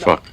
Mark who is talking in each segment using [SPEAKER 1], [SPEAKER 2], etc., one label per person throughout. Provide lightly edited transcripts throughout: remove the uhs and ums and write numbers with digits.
[SPEAKER 1] fuck?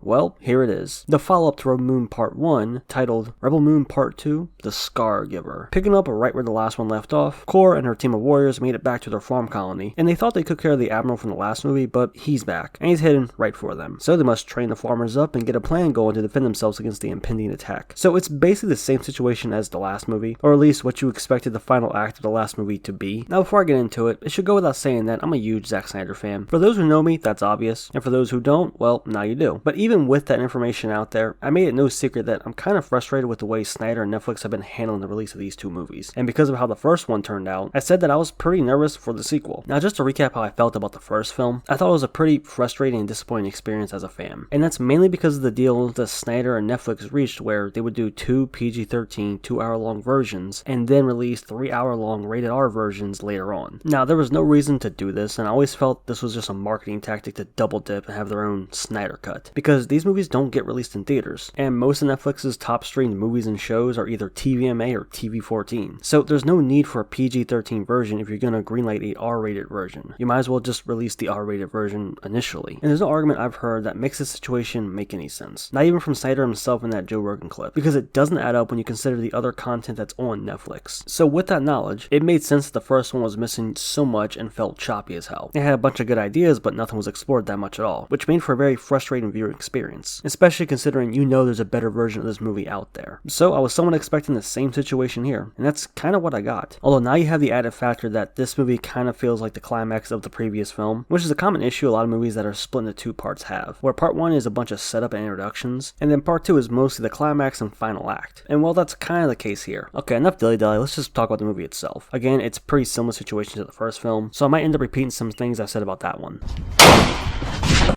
[SPEAKER 2] Well, here it is. The follow-up to Rebel Moon Part 1, titled Rebel Moon Part 2, The Scargiver. Picking up right where the last one left off, Korra and her team of warriors made it back to their farm colony, and they thought they took care of the Admiral from the last movie, but he's back, and he's hidden right for them. So they must train the farmers up and get a plan going to defend themselves against the impending attack. So it's basically the same situation as the last movie, or at least what you expected the final act of the last movie to be. Now before I get into it, it should go without saying that I'm a huge Zack Snyder fan. For those who know me, that's obvious, and for those who don't, well, now you do. But even with that information out there, I made it no secret that I'm kind of frustrated with the way Snyder and Netflix have been handling the release of these two movies. And because of how the first one turned out, I said that I was pretty nervous for the sequel. Now just to recap how I felt about the first film, I thought it was a pretty frustrating and disappointing experience as a fan. And that's mainly because of the deal that Snyder and Netflix reached where they would do two PG-13 2-hour-long versions and then release 3-hour-long rated R versions later on. Now there was no reason to do this, and I always felt this was just a marketing tactic to double dip and have their own Snyder cut. Because these movies don't get released in theaters, and most of Netflix's top streamed movies and shows are either TVMA or TV-14. So there's no need for a PG-13 version if you're gonna greenlight a R-rated version. You might as well just release the R-rated version initially. And there's no argument I've heard that makes this situation make any sense. Not even from Snyder himself in that Joe Rogan clip, because it doesn't add up when you consider the other content that's on Netflix. So with that knowledge, it made sense that the first one was missing so much and felt choppy as hell. It had a bunch of good ideas, but nothing was explored that much at all, which made for a very frustrating viewing experience, especially considering you know there's a better version of this movie out there. So I was somewhat expecting the same situation here, and that's kind of what I got. Although now you have the added factor that this movie kind of feels like the climax of the previous film, which is a common issue a lot of movies that are split into two parts have, where part 1 is a bunch of setup and introductions, and then part 2 is mostly the climax and final act. And well, that's kind of the case here. Okay, enough dilly-dally, let's just talk about the movie itself. Again, it's a pretty similar situation to the first film, so I might end up repeating some things I said about that one.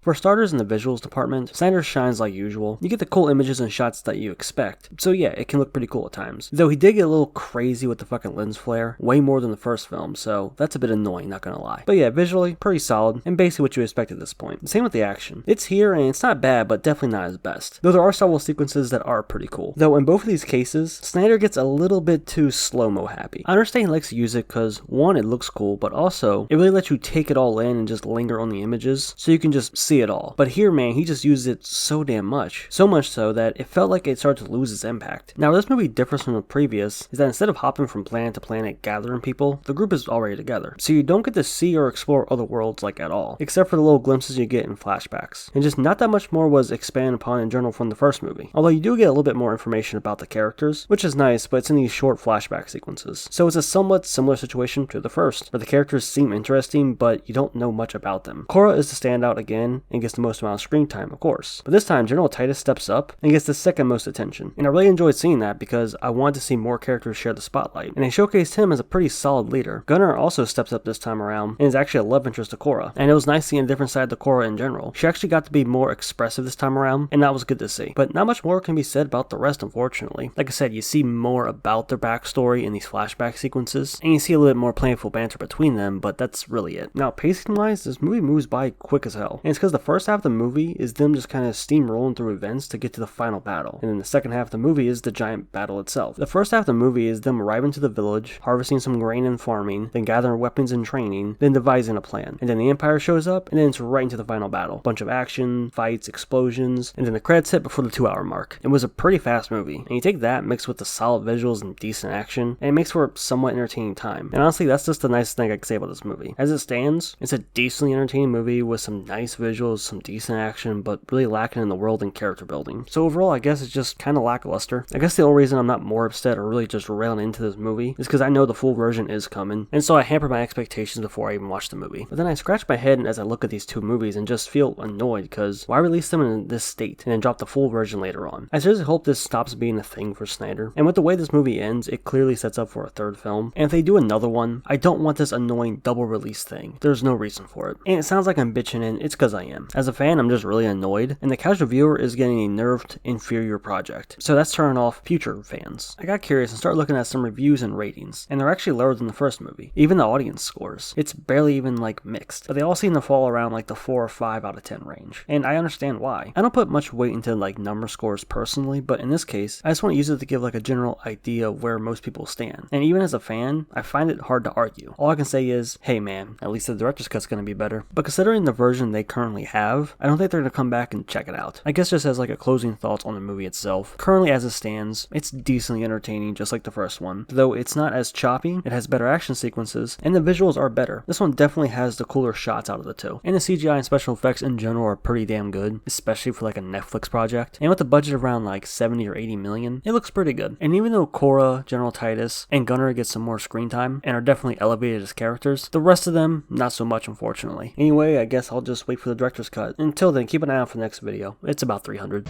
[SPEAKER 2] For starters, in the visuals department, Snyder shines like usual. You get the cool images and shots that you expect, so yeah, it can look pretty cool at times. Though he did get a little crazy with the fucking lens flare, way more than the first film, so that's a bit annoying, not gonna lie. But yeah, visually, pretty solid, and basically what you expect at this point. Same with the action. It's here, and it's not bad, but definitely not his best. Though there are several sequences that are pretty cool. Though in both of these cases, Snyder gets a little bit too slow-mo happy. I understand he likes to use it because, one, it looks cool, but also, it really lets you take it all in and just linger on the images, so you can just see it all. But here, man, he just used it so damn much. So much so that it felt like it started to lose its impact. Now, where this movie differs from the previous is that instead of hopping from planet to planet gathering people, the group is already together. So you don't get to see or explore other worlds like at all, except for the little glimpses you get in flashbacks. And just not that much more was expanded upon in general from the first movie. Although you do get a little bit more information about the characters, which is nice, but it's in these short flashback sequences. So it's a somewhat similar situation to the first, where the characters seem interesting, but you don't know much about them. Korra is the standout again, and gets the most amount of screen time, of course. But this time, General Titus steps up and gets the second most attention. And I really enjoyed seeing that because I wanted to see more characters share the spotlight. And they showcased him as a pretty solid leader. Gunnar also steps up this time around and is actually a love interest to Korra. And it was nice seeing a different side to Korra in general. She actually got to be more expressive this time around, and that was good to see. But not much more can be said about the rest, unfortunately. Like I said, you see more about their backstory in these flashback sequences, and you see a little bit more playful banter between them, but that's really it. Now, pacing-wise, this movie moves by quick as hell. And it's because the first half of the movie is them just kind of steamrolling through events to get to the final battle. And then the second half of the movie is the giant battle itself. The first half of the movie is them arriving to the village, harvesting some grain and farming, then gathering weapons and training, then devising a plan. And then the Empire shows up, and then it's right into the final battle. Bunch of action, fights, explosions, and then the credits hit before the 2-hour mark. It was a pretty fast movie, and you take that mixed with the solid visuals and decent action, and it makes for a somewhat entertaining time. And honestly, that's just the nicest thing I can say about this movie. As it stands, it's a decently entertaining movie with some nice visuals, some decent action, but really lacking in the world and character building. So overall, I guess it's just kind of lackluster. I guess the only reason I'm not more upset or really just railing into this movie is because I know the full version is coming, and so I hamper my expectations before I even watch the movie. But then I scratch my head as I look at these two movies and just feel annoyed because why release them in this state and then drop the full version later on? I seriously hope this stops being a thing for Snyder. And with the way this movie ends, it clearly sets up for a third film. And if they do another one, I don't want this annoying double release thing. There's no reason for it. And it sounds like I'm bitching, and it's because I am. As a fan, I'm just really annoyed, and the casual viewer is getting a nerfed, inferior project. So that's turning off future fans. I got curious and started looking at some reviews and ratings, and they're actually lower than the first movie. Even the audience scores. It's barely even like mixed, but they all seem to fall around like the 4 or 5 out of 10 range. And I understand why. I don't put much weight into like number scores personally, but in this case, I just want to use it to give like a general idea of where most people stand. And even as a fan, I find it hard to argue. All I can say is, hey man, at least the director's cut's gonna be better. But considering the version they currently currently have, I don't think they're going to come back and check it out. I guess just as like a closing thoughts on the movie itself, currently as it stands, it's decently entertaining just like the first one, though it's not as choppy, it has better action sequences, and the visuals are better. This one definitely has the cooler shots out of the two, and the CGI and special effects in general are pretty damn good, especially for like a Netflix project, and with a budget around like 70 or 80 million, it looks pretty good. And even though Cora, General Titus, and Gunner get some more screen time, and are definitely elevated as characters, the rest of them, not so much unfortunately. Anyway, I guess I'll just wait for the director's cut. Until then, keep an eye out for the next video. It's about 300.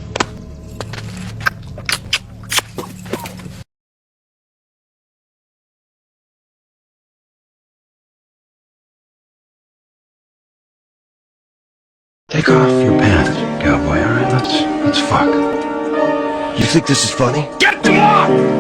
[SPEAKER 1] Take off your pants, cowboy, alright? Let's fuck.
[SPEAKER 3] You think this is funny?
[SPEAKER 1] Get them off!